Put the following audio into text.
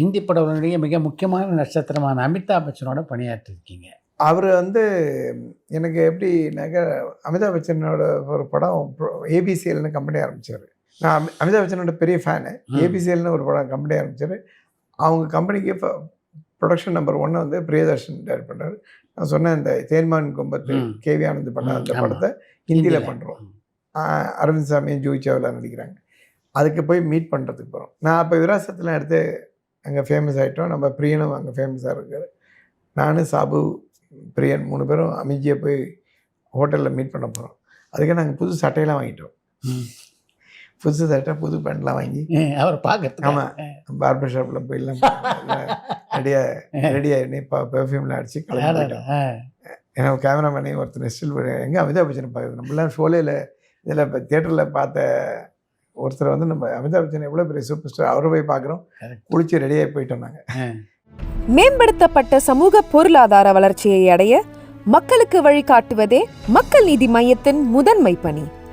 இந்தி படங்களுடைய மிக முக்கியமான நட்சத்திரமான அமிதாப் பச்சனோட பணியாற்றிருக்கீங்க. அவர் எனக்கு எப்படின்னாக்கா, அமிதாப் பச்சனோட ஒரு படம் ஏபிசிஎல்னு கம்பெனி ஆரம்பித்தார். நான் அமிதாப் பச்சனோட பெரிய ஃபேனு. ஏபிசிஎல்னு ஒரு படம் கம்பெனி ஆரம்பித்தார். அவங்க கம்பெனிக்கு ப்ரொடக்ஷன் நம்பர் 1 பிரியதர்ஷன் டைரக்ட் பண்ணுறாரு. நான் சொன்னேன், இந்த தேன்மான் கும்பத்து கேவி ஆனந்த் பண்ண அந்த படத்தை ஹிந்தியில் பண்ணுறோம். அரவிந்த் சாமியும் ஜூஹி சாவ்லா நடிக்கிறாங்க. அதுக்கு போய் மீட் பண்ணுறதுக்கு போகிறோம். நான் அப்போ விராசத்தில் எடுத்து அங்கே ஃபேமஸ் ஆகிட்டோம். நம்ம பிரியனும் அங்கே ஃபேமஸாக இருக்கார். நான், சாபு, பிரியன் 3 பேரும் அமிஜியை போய் ஹோட்டலில் மீட் பண்ண போகிறோம். அதுக்கு நாங்கள் புது சட்டையெல்லாம் வாங்கிட்டோம். புதுசு சட்டை, புது பேண்ட்லாம் வாங்கி அவர் பார்க்க. ஆமாம், பார்பர் ஷாப்பில் போயெல்லாம் ரெடி ஆகி பெர்ஃப்யூம்லாம் அடித்து கிளம்பிட்டோம். ஏன்னா கேமராமேனையும் ஒருத்தர் ஸ்டில் எங்கே அமிதாப் பச்சனை பார்க்குறது, நம்மளாம் ஷோலையில் இதில் இப்போ தியேட்டரில் பார்த்த ஒருத்தர் நம்ம அமிதாப் பச்சன் எவ்வளோ பெரிய சூப்பர் ஸ்டார், அவரை போய் பார்க்குறோம். குளிச்சு ரெடியாகி போயிட்டோம் நாங்கள். மேம்படுத்தப்பட்ட சமூக பொருளாதார வளர்ச்சியை அடைய மக்களுக்கு வழிகாட்டுவதே மக்கள் நீதி மையத்தின் முதன்மை பணி.